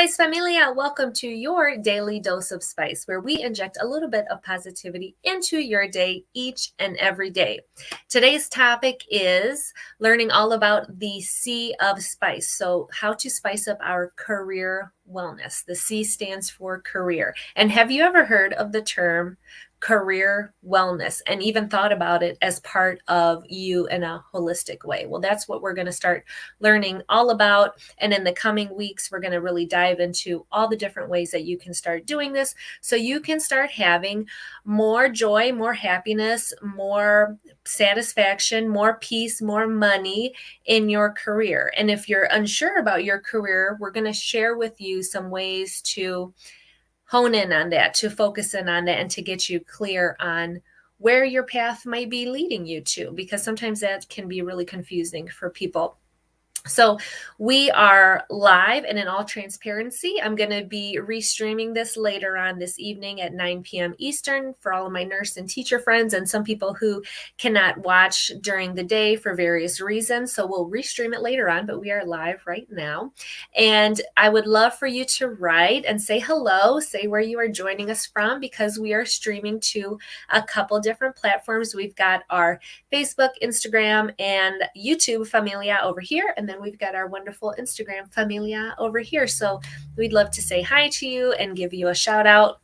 Spice Familia, welcome to your daily dose of spice, where we inject a little bit of positivity into your day each and every day. Today's topic is learning all about the C of spice. So, how to spice up our career wellness. The C stands for career. And have you ever heard of the term career wellness and even thought about it as part of you in a holistic way? Well, that's what we're going to start learning all about. And in the coming weeks, we're going to really dive into all the different ways that you can start doing this so you can start having more joy, more happiness, more satisfaction, more peace, more money in your career. And if you're unsure about your career, we're going to share with you some ways to hone in on that, to focus in on that, and to get you clear on where your path might be leading you to, because sometimes that can be really confusing for people. So we are live, and in all transparency, I'm going to be restreaming this later on this evening at 9 p.m. Eastern for all of my nurse and teacher friends and some people who cannot watch during the day for various reasons. So we'll restream it later on, but we are live right now. And I would love for you to write and say hello, say where you are joining us from, because we are streaming to a couple different platforms. We've got our Facebook, Instagram, and YouTube Familia over here, and then we've got our wonderful Instagram Familia over here. So we'd love to say hi to you and give you a shout out.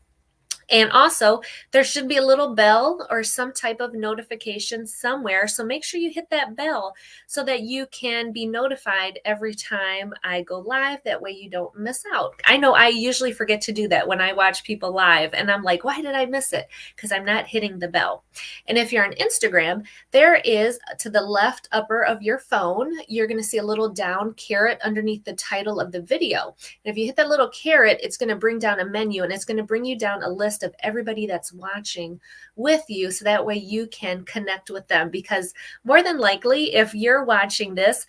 And also, there should be a little bell or some type of notification somewhere. So make sure you hit that bell so that you can be notified every time I go live. That way you don't miss out. I know I usually forget to do that when I watch people live, and I'm like, why did I miss it? Because I'm not hitting the bell. And if you're on Instagram, there is to the left upper of your phone, you're going to see a little down caret underneath the title of the video. And if you hit that little caret, it's going to bring down a menu, and it's going to bring you down a list of everybody that's watching with you, so that way you can connect with them. Because more than likely, if you're watching this,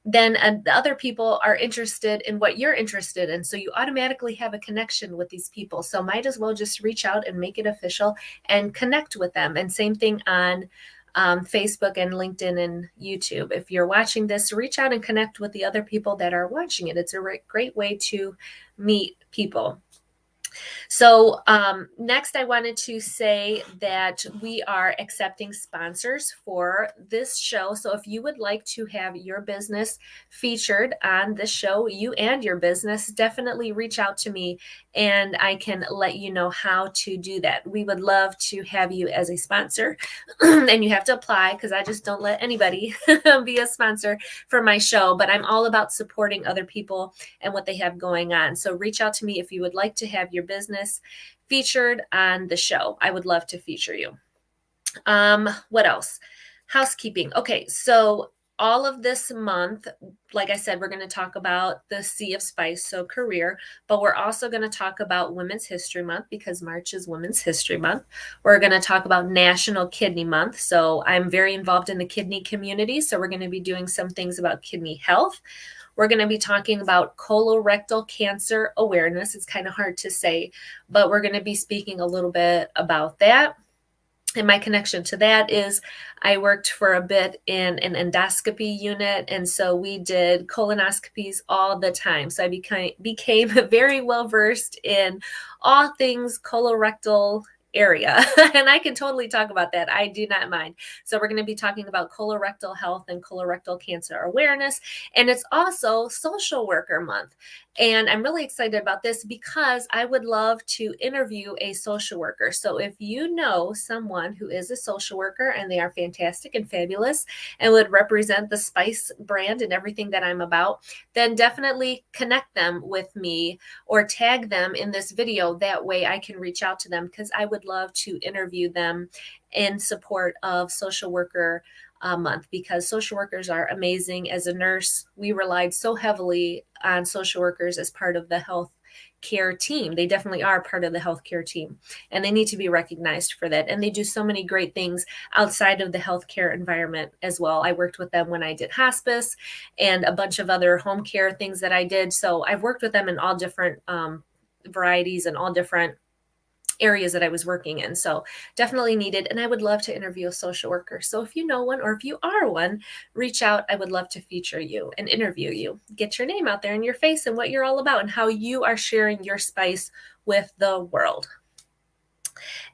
then the other people are interested in what you're interested in. So you automatically have a connection with these people. So might as well just reach out and make it official and connect with them. And same thing on Facebook and LinkedIn and YouTube. If you're watching this, reach out and connect with the other people that are watching it. It's a great way to meet people. So next, I wanted to say that we are accepting sponsors for this show. So if you would like to have your business featured on this show, you and your business, definitely reach out to me and I can let you know how to do that. We would love to have you as a sponsor and you have to apply, because I just don't let anybody be a sponsor for my show, but I'm all about supporting other people and what they have going on. So reach out to me if you would like to have your business featured on the show. I would love to feature you. What else? Housekeeping. Okay, so all of this month, like I said, we're going to talk about the C of spice, so career, but we're also going to talk about Women's History Month, because March is Women's History Month. We're going to talk about National Kidney Month. So I'm very involved in the kidney community, so we're going to be doing some things about kidney health. We're going to be talking about colorectal cancer awareness. It's kind of hard to say, but we're going to be speaking a little bit about that. And my connection to that is I worked for a bit in an endoscopy unit. And so we did colonoscopies all the time. So I became very well versed in all things colorectal area. And I can totally talk about that. I do not mind. So we're going to be talking about colorectal health and colorectal cancer awareness. And it's also Social Worker Month. And I'm really excited about this because I would love to interview a social worker. So if you know someone who is a social worker and they are fantastic and fabulous and would represent the Spice brand and everything that I'm about, then definitely connect them with me or tag them in this video. That way I can reach out to them, because I would love to interview them in support of Social Worker Month, because social workers are amazing. As a nurse, we relied so heavily on social workers as part of the health care team. They definitely are part of the healthcare team, and they need to be recognized for that. And they do so many great things outside of the healthcare environment as well. I worked with them when I did hospice and a bunch of other home care things that I did. So I've worked with them in all different varieties and all different areas that I was working in. So definitely needed. And I would love to interview a social worker. So if you know one, or if you are one, reach out. I would love to feature you and interview you. Get your name out there and your face and what you're all about and how you are sharing your spice with the world.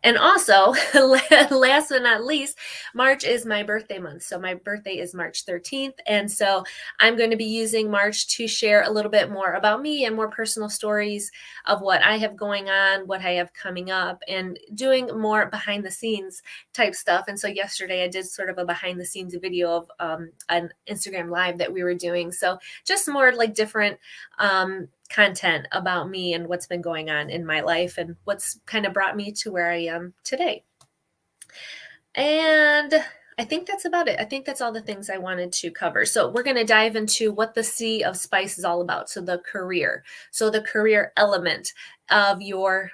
And also, last but not least, March is my birthday month. So my birthday is March 13th. And so I'm going to be using March to share a little bit more about me and more personal stories of what I have going on, what I have coming up, and doing more behind the scenes type stuff. And so yesterday I did sort of a behind the scenes video of an Instagram live that we were doing. So just more like different content about me and what's been going on in my life and what's kind of brought me to where I am today. And I think that's about it. I think that's all the things I wanted to cover. So we're going to dive into what the C of spice is all about. So the career. So the career element of your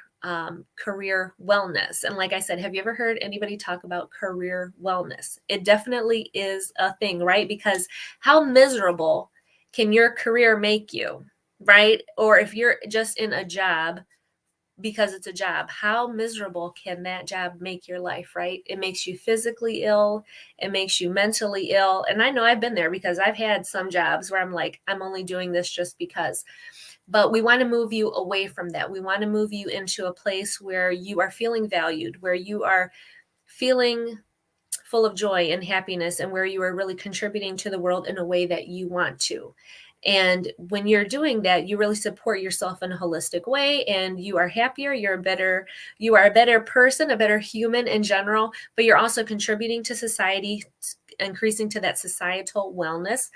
career wellness. And like I said, have you ever heard anybody talk about career wellness? It definitely is a thing, right? Because how miserable can your career make you? Right? Or if you're just in a job because it's a job, how miserable can that job make your life, right? It makes you physically ill. It makes you mentally ill. And I know I've been there because I've had some jobs where I'm like, I'm only doing this just because. But we want to move you away from that. We want to move you into a place where you are feeling valued, where you are feeling full of joy and happiness, and where you are really contributing to the world in a way that you want to. And when you're doing that, you really support yourself in a holistic way, and you are happier, you are a better person, a better human in general, but you're also contributing to society, increasing to that societal wellness.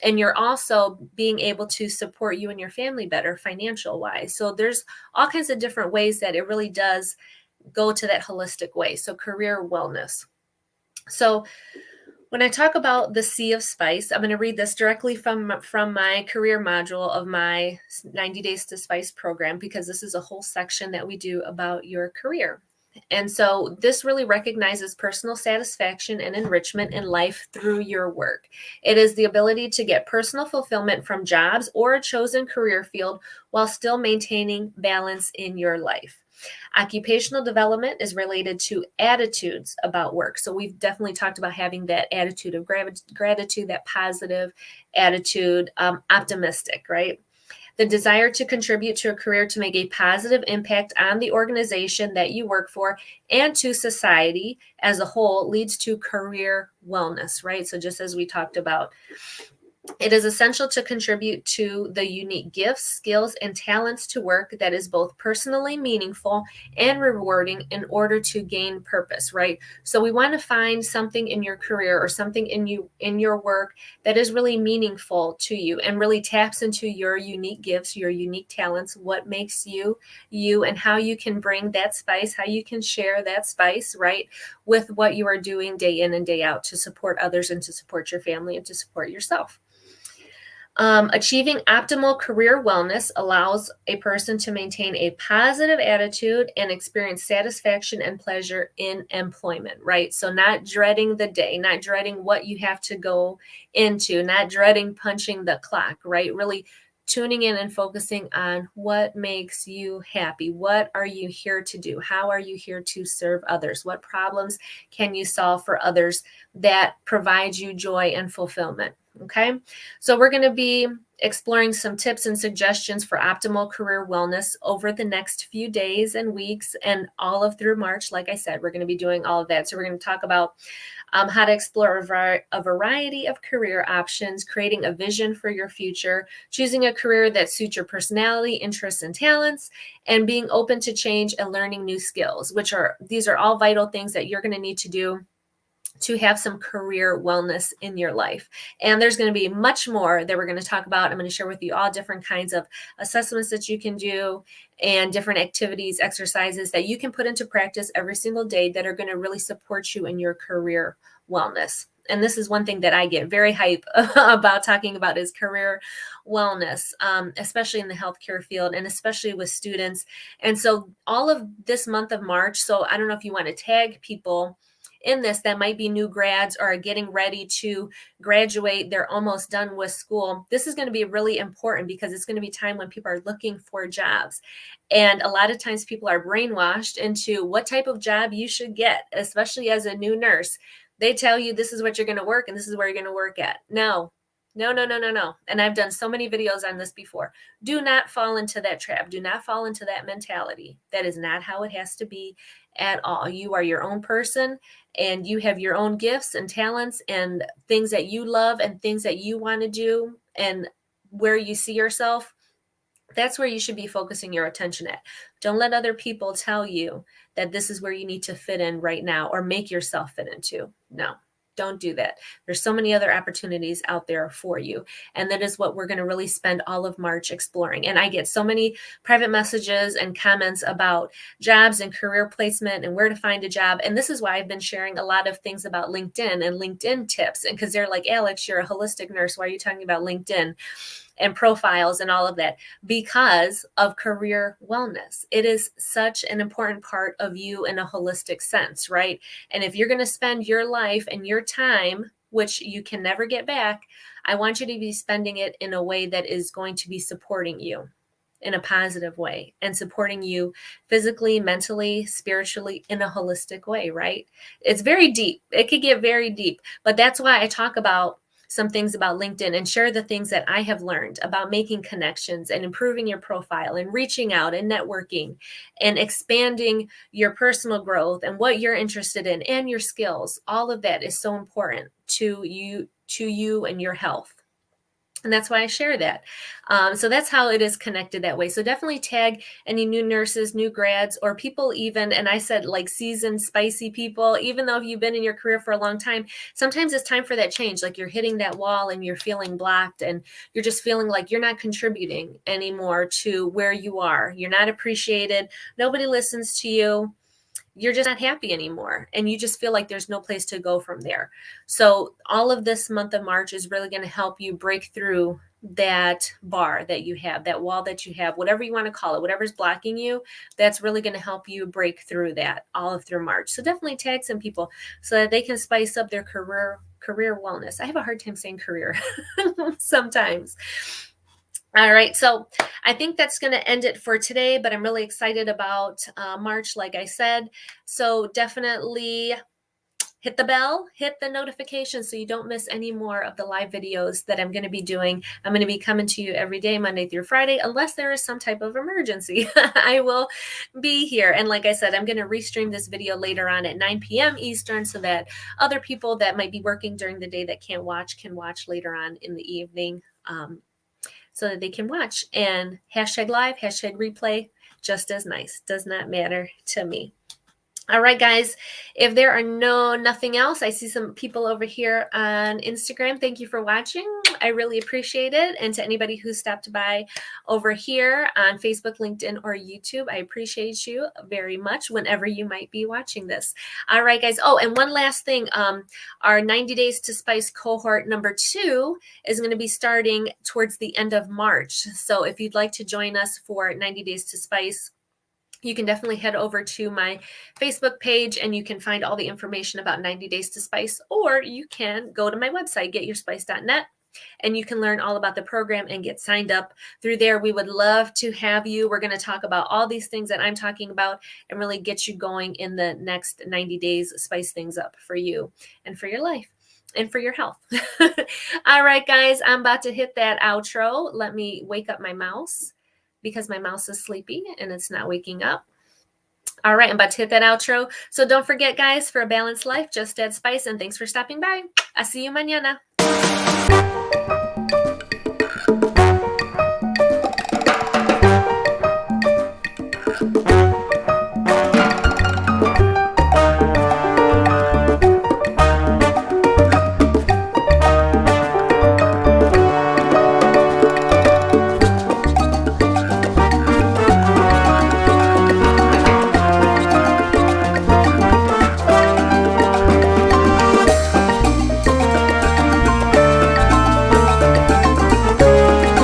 And you're also being able to support you and your family better financial wise. So there's all kinds of different ways that it really does go to that holistic way. So career wellness. So when I talk about the C of spice, I'm going to read this directly from my career module of my 90 Days to Spice program, because this is a whole section that we do about your career. And so this really recognizes personal satisfaction and enrichment in life through your work. It is the ability to get personal fulfillment from jobs or a chosen career field while still maintaining balance in your life. Occupational development is related to attitudes about work. So we've definitely talked about having that attitude of gratitude, that positive attitude, optimistic, right? The desire to contribute to a career to make a positive impact on the organization that you work for and to society as a whole leads to career wellness, right? So just as we talked about, it is essential to contribute to the unique gifts, skills, and talents to work that is both personally meaningful and rewarding in order to gain purpose, right? So we want to find something in your career or something in your work that is really meaningful to you and really taps into your unique gifts, your unique talents, what makes you you, and how you can bring that spice, how you can share that spice, right, with what you are doing day in and day out to support others and to support your family and to support yourself. Achieving optimal career wellness allows a person to maintain a positive attitude and experience satisfaction and pleasure in employment, right? So not dreading the day, not dreading what you have to go into, not dreading punching the clock, right? Really tuning in and focusing on what makes you happy. What are you here to do? How are you here to serve others? What problems can you solve for others that provide you joy and fulfillment? Okay, so we're going to be exploring some tips and suggestions for optimal career wellness over the next few days and weeks and all of through March. Like I said, we're going to be doing all of that. So we're going to talk about how to explore a variety of career options, creating a vision for your future, choosing a career that suits your personality, interests, and talents, and being open to change and learning new skills, these are all vital things that you're going to need to do to have some career wellness in your life. And there's going to be much more that we're going to talk about. I'm going to share with you all different kinds of assessments that you can do and different activities, exercises that you can put into practice every single day that are going to really support you in your career wellness. And this is one thing that I get very hype about talking about is career wellness, especially in the healthcare field and especially with students. And so all of this month of March, so I don't know if you want to tag people in this that might be new grads or are getting ready to graduate, they're almost done with school, this is going to be really important because it's going to be time when people are looking for jobs. And a lot of times people are brainwashed into what type of job you should get, especially as a new nurse. They tell you this is what you're going to work and this is where you're going to work at. No, no, no, no, no, no. And I've done so many videos on this before. Do not fall into that trap. Do not fall into that mentality. That is not how it has to be at all. You are your own person and you have your own gifts and talents and things that you love and things that you want to do and where you see yourself. That's where you should be focusing your attention at. Don't let other people tell you that this is where you need to fit in right now or make yourself fit into. No, don't do that. There's so many other opportunities out there for you. And that is what we're going to really spend all of March exploring. And I get so many private messages and comments about jobs and career placement and where to find a job. And this is why I've been sharing a lot of things about LinkedIn and LinkedIn tips. And because they're like, Alex, you're a holistic nurse. Why are you talking about LinkedIn and profiles and all of that? Because of career wellness. It is such an important part of you in a holistic sense, right? And if you're going to spend your life and your time, which you can never get back, I want you to be spending it in a way that is going to be supporting you in a positive way and supporting you physically, mentally, spiritually in a holistic way, right? It's very deep. It could get very deep, but that's why I talk about some things about LinkedIn and share the things that I have learned about making connections and improving your profile and reaching out and networking and expanding your personal growth and what you're interested in and your skills. All of that is so important to you and your health. And that's why I share that. So that's how it is connected that way. So definitely tag any new nurses, new grads, or people even, and I said like seasoned, spicy people, even though you've been in your career for a long time, sometimes it's time for that change. Like you're hitting that wall and you're feeling blocked and you're just feeling like you're not contributing anymore to where you are. You're not appreciated. Nobody listens to you. You're just not happy anymore. And you just feel like there's no place to go from there. So all of this month of March is really going to help you break through that bar that you have, that wall that you have, whatever you want to call it, whatever's blocking you, that's really going to help you break through that all through March. So definitely tag some people so that they can spice up their career wellness. I have a hard time saying career sometimes. All right, so I think that's going to end it for today, but I'm really excited about March, like I said. So definitely hit the bell, hit the notification so you don't miss any more of the live videos that I'm going to be doing. I'm going to be coming to you every day, Monday through Friday, unless there is some type of emergency. I will be here. And like I said, I'm going to restream this video later on at 9 p.m. Eastern so that other people that might be working during the day that can't watch can watch later on in the evening. So that they can watch, and hashtag live, hashtag replay, just as nice. Does not matter to me. All right, guys, if there are nothing else, I see some people over here on Instagram. Thank you for watching. I really appreciate it. And to anybody who stopped by over here on Facebook, LinkedIn, or YouTube, I appreciate you very much whenever you might be watching this. All right, guys. Oh, and one last thing. Our 90 Days to Spice cohort number 2 is going to be starting towards the end of March. So if you'd like to join us for 90 Days to Spice, you can definitely head over to my Facebook page and you can find all the information about 90 Days to Spice, or you can go to my website, getyourspice.net, and you can learn all about the program and get signed up through there. We would love to have you. We're going to talk about all these things that I'm talking about and really get you going in the next 90 days, spice things up for you and for your life and for your health. All right, guys, I'm about to hit that outro. Let me wake up my mouse, because my mouse is sleepy and it's not waking up. All right, I'm about to hit that outro. So don't forget, guys, for a balanced life, just add spice, and thanks for stopping by. I'll see you mañana.